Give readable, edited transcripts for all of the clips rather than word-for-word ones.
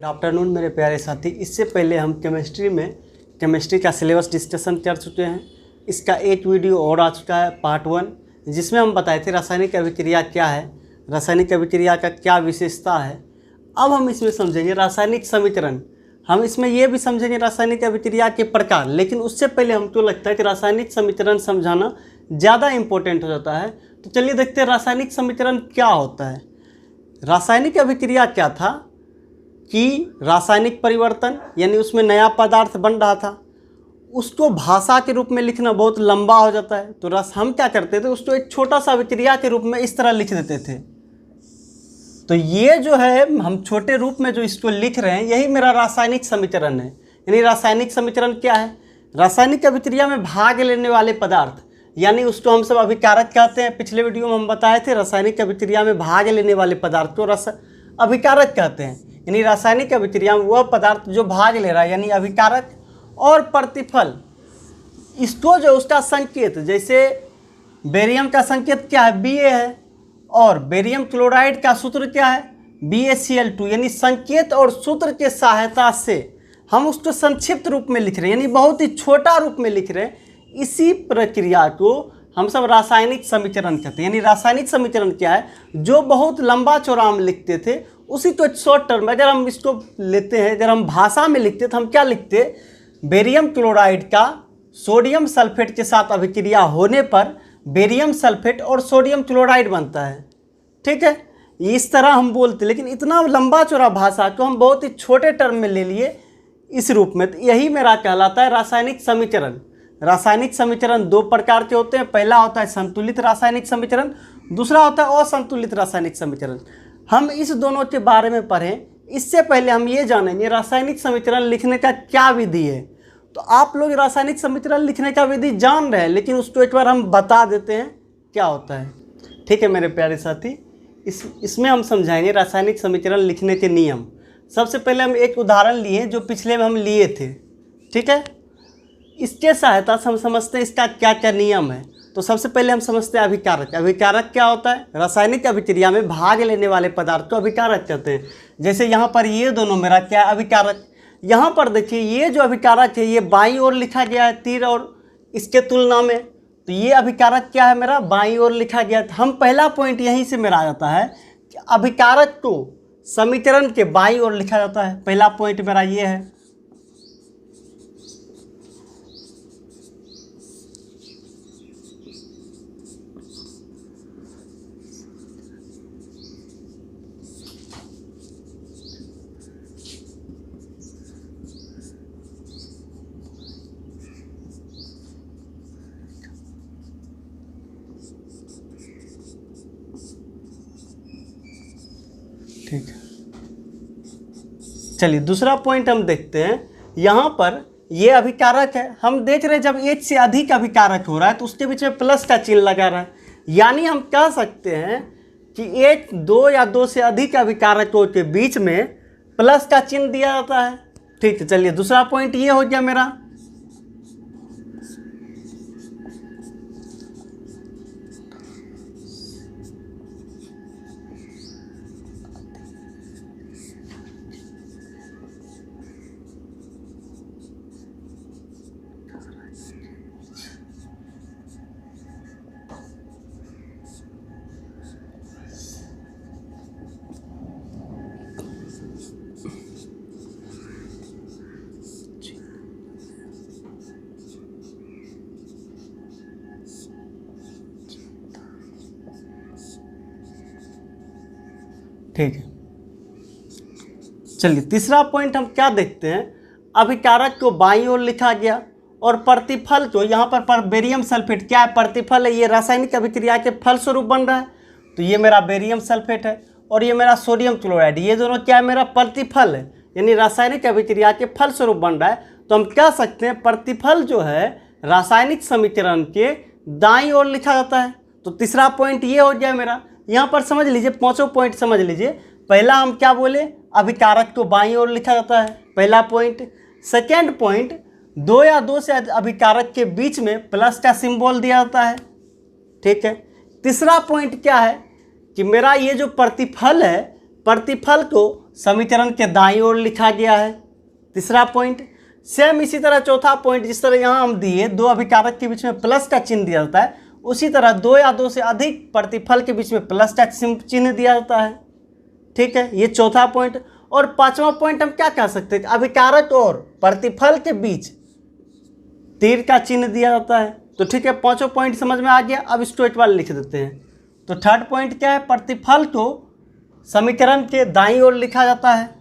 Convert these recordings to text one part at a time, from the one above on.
Good afternoon मेरे प्यारे साथी। इससे पहले हम केमिस्ट्री का सिलेबस डिस्कशन कर चुके हैं। इसका एक वीडियो और आ चुका है पार्ट 1, जिसमें हम बताए थे रासायनिक अभिक्रिया क्या है, रासायनिक अभिक्रिया का क्या विशेषता है। अब हम इसमें समझेंगे रासायनिक समीकरण। हम इसमें यह भी समझेंगे रासायनिक अभिक्रिया के प्रकार, लेकिन उससे पहले हमको लगता है कि रासायनिक समीकरण समझाना ज़्यादा इम्पोर्टेंट हो जाता है। तो चलिए देखते हैं रासायनिक समीकरण क्या होता है। रासायनिक अभिक्रिया क्या था कि रासायनिक परिवर्तन, यानी उसमें नया पदार्थ बन रहा था, उसको भाषा के रूप में लिखना बहुत लंबा हो जाता है। तो हम क्या करते थे, उसको एक छोटा सा अभिक्रिया के रूप में इस तरह लिख देते थे। तो ये जो है हम छोटे रूप में जो इसको लिख रहे हैं, यही मेरा रासायनिक समीकरण है। यानी रासायनिक समीकरण क्या है? रासायनिक अभिक्रिया में भाग लेने वाले पदार्थ, यानी उसको हम सब अभिकारक कहते हैं। पिछले वीडियो में हम बताए थे रासायनिक अभिक्रिया में भाग लेने वाले पदार्थ को अभिकारक कहते हैं। यानी रासायनिक अभिक्रिया में वह पदार्थ जो भाग ले रहा है, यानी अभिकारक। और प्रतिफल, इसको जो उसका संकेत, जैसे बेरियम का संकेत क्या है? Ba है। और बेरियम क्लोराइड का सूत्र क्या है? BaCl2। यानी संकेत और सूत्र के सहायता से हम उसको संक्षिप्त रूप में लिख रहे हैं, यानी बहुत ही छोटा रूप में लिख रहे हैं। इसी प्रक्रिया को हम सब रासायनिक समीकरण कहते हैं। यानी रासायनिक समीकरण क्या है? जो बहुत लंबा चौड़ा हम लिखते थे, उसी को शॉर्ट टर्म में अगर हम इसको लेते हैं, अगर हम भाषा में लिखते तो हम क्या लिखते? बेरियम क्लोराइड का सोडियम सल्फेट के साथ अभिक्रिया होने पर बेरियम सल्फेट और सोडियम क्लोराइड बनता है। ठीक है, इस तरह हम बोलते, लेकिन इतना लंबा चौड़ा भाषा को हम बहुत ही छोटे टर्म में ले लिए इस रूप में। तो यही मेरा कहलाता है रासायनिक समीकरण। रासायनिक समीकरण दो प्रकार के होते हैं। पहला होता है संतुलित रासायनिक समीकरण, दूसरा होता है असंतुलित रासायनिक समीकरण। हम इस दोनों के बारे में पढ़ें, इससे पहले हम ये जानेंगे रासायनिक समीकरण लिखने का क्या विधि है। तो आप लोग रासायनिक समीकरण लिखने का विधि जान रहे हैं, लेकिन उसको एक बार हम बता देते हैं क्या होता है। ठीक है मेरे प्यारे साथी, इसमें हम समझाएंगे रासायनिक समीकरण लिखने के नियम। सबसे पहले हम एक उदाहरण लिए जो पिछले में हम लिए थे। ठीक है, इसके सहायता से हम समझते हैं इसका क्या क्या नियम है। तो सबसे पहले हम समझते हैं अभिकारक। अभिकारक क्या होता है? रासायनिक अभिक्रिया में भाग लेने वाले पदार्थ को अभिकारक कहते हैं। जैसे यहाँ पर ये दोनों मेरा क्या अभिकारक, यहाँ पर देखिए ये जो अभिकारक है ये बाईं ओर लिखा गया है तीर और इसके तुलना में। तो ये अभिकारक क्या है मेरा? बाईं ओर लिखा गया। तो हम पहला पॉइंट यहीं से मेरा आ जाता है कि अभिकारक को समीकरण के बाईं ओर लिखा जाता है। पहला पॉइंट मेरा ये है। ठीक है, चलिए दूसरा पॉइंट हम देखते हैं। यहाँ पर ये अभिकारक है, हम देख रहे हैं जब एक से अधिक अभिकारक हो रहा है तो उसके बीच में प्लस का चिन्ह लगा रहा है। यानी हम कह सकते हैं कि एक, दो या दो से अधिक अभिकारकों के बीच में प्लस का चिन्ह दिया जाता है। ठीक है, चलिए दूसरा पॉइंट ये हो गया मेरा। ठीक है, चलिए तीसरा पॉइंट हम क्या देखते हैं? अभिकारक को बाईं ओर लिखा गया और प्रतिफल को, यहाँ पर बेरियम सल्फेट क्या है? प्रतिफल है। ये रासायनिक अभिक्रिया के फलस्वरूप बन रहा है। तो ये मेरा बेरियम सल्फेट है और ये मेरा सोडियम क्लोराइड, ये दोनों क्या है? मेरा प्रतिफल है, यानी रासायनिक अभिक्रिया के फलस्वरूप बन रहा है। तो हम कह सकते हैं प्रतिफल जो है रासायनिक समीकरण के दाईं ओर लिखा जाता है। तो तीसरा पॉइंट ये हो गया मेरा। यहाँ पर समझ लीजिए, पांचों पॉइंट समझ लीजिए। पहला हम क्या बोले? अभिकारक को बाईं ओर लिखा जाता है, पहला पॉइंट। सेकेंड पॉइंट, दो या दो से अभिकारक के बीच में प्लस का सिंबल दिया जाता है। ठीक है, तीसरा पॉइंट क्या है कि मेरा ये जो प्रतिफल है, प्रतिफल को समीकरण के दाईं ओर लिखा गया है। तीसरा पॉइंट, सेम इसी तरह चौथा पॉइंट, जिस तरह यहाँ हम दिए दो अभिकारक के बीच में प्लस का चिन्ह दिया जाता है, उसी तरह दो या दो से अधिक प्रतिफल के बीच में प्लस का चिन्ह दिया जाता है। ठीक है, ये चौथा पॉइंट। और पांचवा पॉइंट हम क्या कह सकते हैं, अभिकारक और प्रतिफल के बीच तीर का चिन्ह दिया जाता है। तो ठीक है, पांचों पॉइंट समझ में आ गया। अब इसको एक बार लिख देते हैं। तो थर्ड पॉइंट क्या है, प्रतिफल को समीकरण के दाईं ओर लिखा जाता है।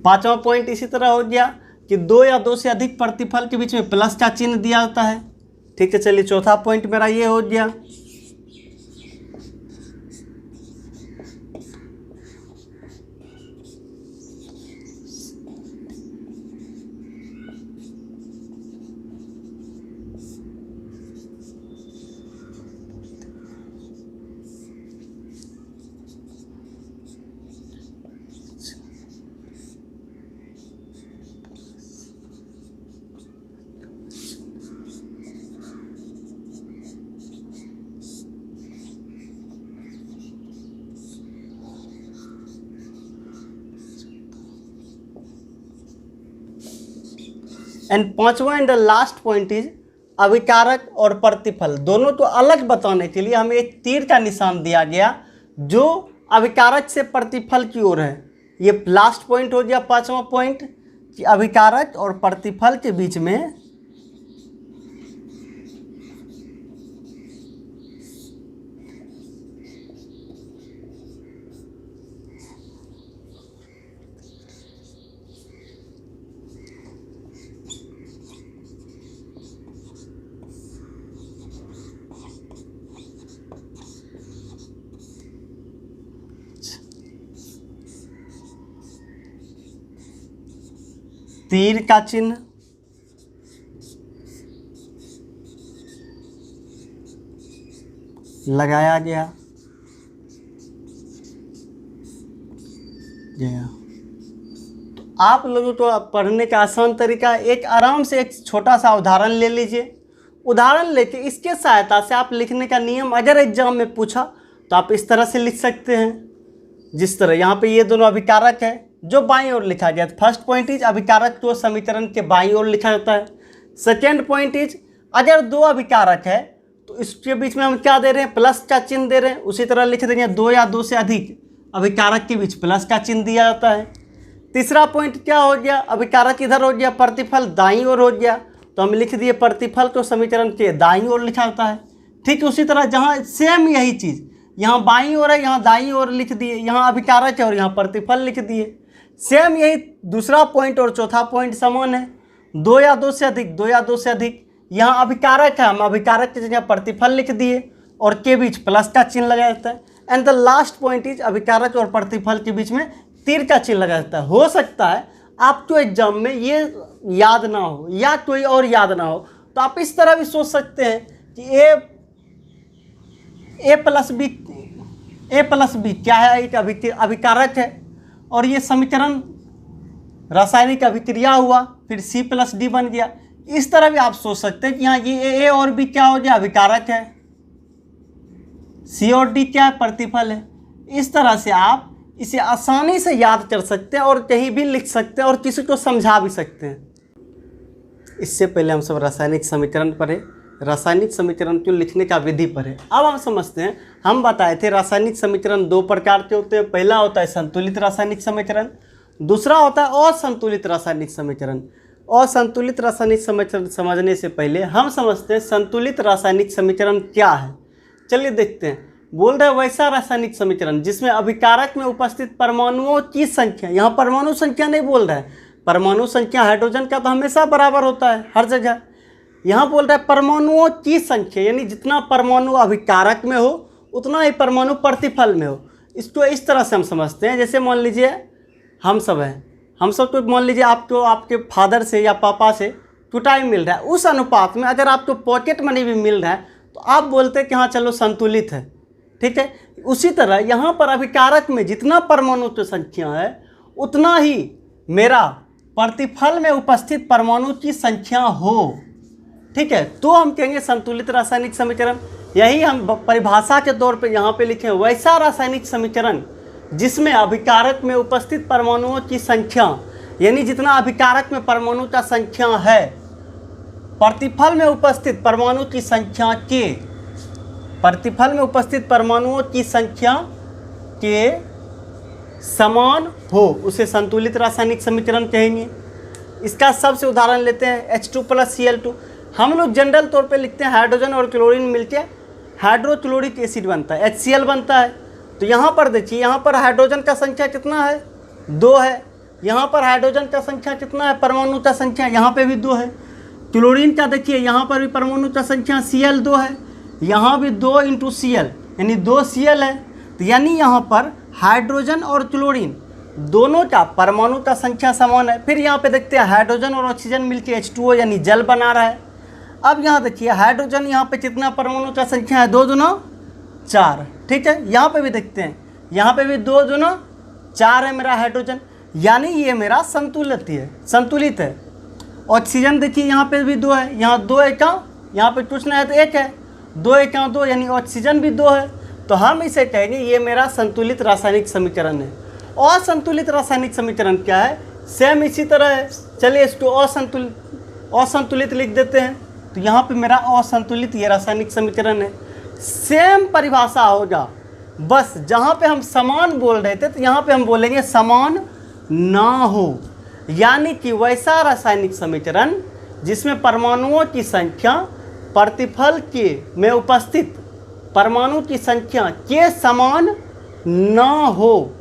पांचवा पॉइंट इसी तरह हो गया कि दो या दो से अधिक प्रतिफल के बीच में प्लस का चिन्ह दिया जाता है। ठीक है, चलिए चौथा पॉइंट मेरा ये हो गया। एंड पांचवा and the last point is अभिकारक और प्रतिफल दोनों को अलग बताने के लिए हमें एक तीर का निशान दिया गया जो अभिकारक से प्रतिफल की ओर है। ये लास्ट पॉइंट हो गया पांचवा पॉइंट कि अभिकारक और प्रतिफल के बीच में तीर का चिन्ह लगाया गया। तो आप लोगों को पढ़ने का आसान तरीका, एक आराम से एक छोटा सा उदाहरण ले लीजिए। उदाहरण लेके इसके सहायता से आप लिखने का नियम अगर एग्जाम में पूछा तो आप इस तरह से लिख सकते हैं। जिस तरह यहाँ पे ये दोनों अभिकारक है जो बाईं ओर लिखा गया। फर्स्ट पॉइंट इज अभिकारक को समीकरण के बाईं ओर लिखा जाता है। सेकेंड पॉइंट इज अगर दो अभिकारक है तो इसके बीच में हम क्या दे रहे हैं, प्लस का चिन्ह दे रहे हैं। उसी तरह लिख देंगे दो या दो से अधिक अभिकारक के बीच प्लस का चिन्ह दिया जाता है। तीसरा पॉइंट क्या हो गया, अभिकारक इधर हो गया, प्रतिफल दाईं ओर हो गया, तो हम लिख दिए प्रतिफल को समीकरण के दाईं ओर लिखा जाता है। ठीक उसी तरह जहाँ सेम यही चीज़ यहाँ बाईं ओर है यहाँ दाईं ओर लिख दिए, यहाँ अभिकारक है और यहाँ प्रतिफल लिख दिए। सेम यही दूसरा पॉइंट और चौथा पॉइंट समान है, दो या दो से अधिक, दो या दो से अधिक, यहाँ अभिकारक है हम अभिकारक की जगह प्रतिफल लिख दिए और के बीच प्लस का चिन्ह लगाया जाता है। And the last point is अभिकारक और प्रतिफल के बीच में तीर का चिन्ह लगाया जाता है। हो सकता है आपको एग्जाम में ये याद ना हो या कोई और याद ना हो, तो आप इस तरह भी सोच सकते हैं कि ए प्लस बी क्या है, एक अभिकारक है और ये समीकरण रासायनिक अभिक्रिया हुआ, फिर C+D बन गया। इस तरह भी आप सोच सकते हैं कि यहाँ ये A और B क्या हो गया, अभिकारक है, C और D क्या है, प्रतिफल है। इस तरह से आप इसे आसानी से याद कर सकते हैं और कहीं भी लिख सकते हैं और किसी को समझा भी सकते हैं। इससे पहले हम सब रासायनिक समीकरण पढ़े, रासायनिक समीकरण को लिखने का विधि पढ़े। अब हम समझते हैं, हम बताए थे रासायनिक समीकरण दो प्रकार के होते हैं। पहला होता है संतुलित रासायनिक समीकरण, दूसरा होता है असंतुलित रासायनिक समीकरण। असंतुलित रासायनिक समीकरण समझने से पहले हम समझते हैं संतुलित रासायनिक समीकरण क्या है। चलिए देखते हैं। बोल रहे वैसा रासायनिक समीकरण जिसमें अभिकारक में उपस्थित परमाणुओं की संख्या, यहाँ परमाणु संख्या नहीं बोल रहा है, परमाणु संख्या हाइड्रोजन का तो हमेशा बराबर होता है हर जगह। यहाँ बोल रहा है परमाणुओं की संख्या, यानी जितना परमाणु अभिकारक में हो उतना ही परमाणु प्रतिफल में हो। इसको इस तरह से हम समझते हैं, जैसे मान लीजिए हम सब हैं, हम सब तो मान लीजिए आपको आपके फादर से या पापा से टुटाई मिल रहा है, उस अनुपात में अगर आपको पॉकेट मनी भी मिल रहा है तो आप बोलते हैं कि हाँ चलो संतुलित है, ठीक है। उसी तरह यहाँ पर अभिकारक में जितना परमाणु की संख्या है उतना ही मेरा प्रतिफल में उपस्थित परमाणु की संख्या हो, ठीक है, तो हम कहेंगे संतुलित रासायनिक समीकरण। यही हम परिभाषा के तौर पे यहाँ पे लिखे, वैसा रासायनिक समीकरण जिसमें अभिकारक में उपस्थित परमाणुओं की संख्या, यानी जितना अभिकारक में परमाणु का संख्या है, प्रतिफल में उपस्थित परमाणु की संख्या के, प्रतिफल में उपस्थित परमाणुओं की संख्या के समान हो, उसे संतुलित रासायनिक समीकरण कहेंगे। इसका सबसे उदाहरण लेते हैं H2 + Cl2। हम लोग जनरल तौर पे लिखते हैं हाइड्रोजन और क्लोरीन मिलके हाइड्रोक्लोरिक एसिड बनता है, HCl बनता है। तो यहाँ पर देखिए, यहाँ पर हाइड्रोजन का संख्या कितना है, 2 है। यहाँ पर हाइड्रोजन का संख्या कितना है, परमाणु का संख्या, यहाँ पे भी 2 है। क्लोरीन का देखिए, यहाँ पर भी परमाणु का संख्या Cl 2 है, यहाँ भी 2 × Cl यानी 2 Cl है। तो यानी यहाँ पर हाइड्रोजन और क्लोरीन दोनों का परमाणु का संख्या समान है। फिर यहाँ पे देखते हैं हाइड्रोजन और ऑक्सीजन मिलके H2O यानी जल बना रहा है। अब यहाँ देखिए हाइड्रोजन, यहाँ पे कितना परमाणु का संख्या है, 2 दूना 4, ठीक है। यहाँ पे भी देखते हैं, यहाँ पे भी 2 दूना 4 है मेरा हाइड्रोजन, यानी ये मेरा संतुलित है। ऑक्सीजन देखिए यहाँ पे भी 2 है, यहाँ 2 एका, यहाँ पे कुछ नहीं है तो 1 है, 2 एका 2 यानी ऑक्सीजन भी 2 है। तो हम इसे कहेंगे ये मेरा संतुलित रासायनिक समीकरण है। असंतुलित रासायनिक समीकरण क्या है, सेम इसी तरह है। चलिए इसको असंतुलित लिख देते हैं। तो यहाँ पे मेरा असंतुलित ये रासायनिक समीकरण है। सेम परिभाषा होगा, बस जहाँ पे हम समान बोल रहे थे तो यहाँ पे हम बोलेंगे समान ना हो, यानी कि वैसा रासायनिक समीकरण जिसमें परमाणुओं की संख्या प्रतिफल के में उपस्थित परमाणु की संख्या के समान ना हो,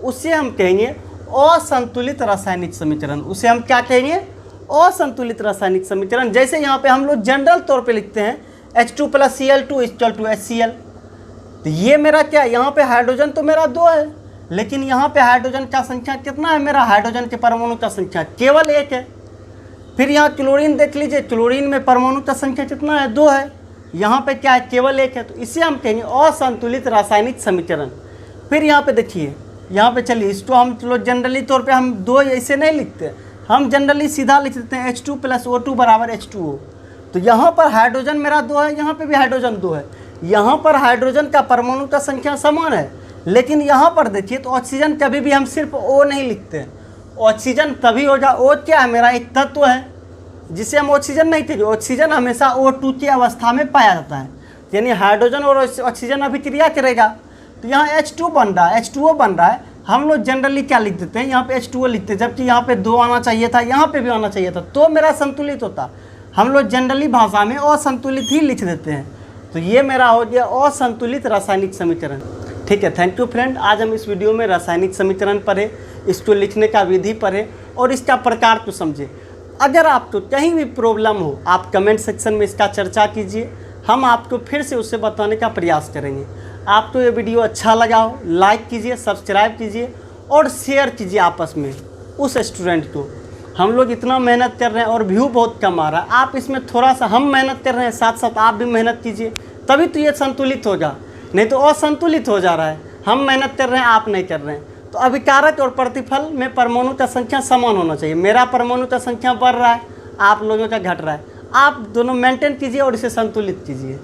उसे हम कहेंगे असंतुलित रासायनिक समीकरण। उसे हम क्या कहेंगे, असंतुलित रासायनिक समीकरण। जैसे यहाँ पे हम लोग जनरल तौर पे लिखते हैं H2 + Cl2 = HCl। तो ये मेरा क्या, यहाँ पे हाइड्रोजन तो मेरा 2 है, लेकिन यहाँ पे हाइड्रोजन का संख्या कितना है, मेरा हाइड्रोजन के परमाणु का संख्या केवल 1 है। फिर यहाँ क्लोरीन देख लीजिए, क्लोरीन में परमाणु का संख्या कितना है, 2 है, यहाँ पे क्या है, केवल 1 है। तो इसे हम कहेंगे असंतुलित रासायनिक समीकरण। फिर यहाँ पे देखिए, यहाँ पे चलिए इसको हम चलो जनरली तौर पे हम 2 ऐसे नहीं लिखते, हम जनरली सीधा लिख देते हैं H2 + O2 = H2O। तो यहाँ पर हाइड्रोजन मेरा 2 है, यहाँ पे भी हाइड्रोजन 2 है। यहाँ पर हाइड्रोजन का परमाणु का संख्या समान है, लेकिन यहाँ पर देखिए तो ऑक्सीजन कभी भी हम सिर्फ O नहीं लिखते। ऑक्सीजन तभी होगा, O क्या है, मेरा एक तत्व है जिसे हम ऑक्सीजन नहीं कहते। ऑक्सीजन हमेशा O2 की अवस्था में पाया जाता है, यानी हाइड्रोजन और ऑक्सीजन अभिक्रिया करेगा। तो यहाँ H2 बन रहा है, H2O बन रहा है। हम लोग जनरली क्या लिख देते हैं, यहाँ पे H2O लिखते हैं, जबकि यहाँ पे 2 आना चाहिए था, यहाँ पे भी आना चाहिए था, तो मेरा संतुलित होता। हम लोग जनरली भाषा में असंतुलित ही लिख देते हैं। तो ये मेरा हो गया असंतुलित रासायनिक समीकरण, ठीक है। Thank you friend. आज हम इस वीडियो में रासायनिक समीकरण पढ़े, इसको लिखने का विधि पढ़े और इसका प्रकार को समझे। अगर आपको कहीं भी प्रॉब्लम हो, आप कमेंट सेक्शन में इसका चर्चा कीजिए, हम आपको फिर से उसे बताने का प्रयास करेंगे। आपको ये वीडियो अच्छा लगा हो, लाइक कीजिए, सब्सक्राइब कीजिए और शेयर कीजिए आपस में उस स्टूडेंट को। हम लोग इतना मेहनत कर रहे हैं और व्यू बहुत कम आ रहा है, आप इसमें थोड़ा सा, हम मेहनत कर रहे हैं साथ साथ आप भी मेहनत कीजिए, तभी तो ये संतुलित होगा, नहीं तो असंतुलित हो जा रहा है। हम मेहनत कर रहे हैं, आप नहीं कर रहे हैं। तो अभिकारक और प्रतिफल में परमाणु का संख्या समान होना चाहिए। मेरा परमाणु का संख्या बढ़ रहा है, आप लोगों का घट रहा है। आप दोनों मेंटेन कीजिए और इसे संतुलित कीजिए।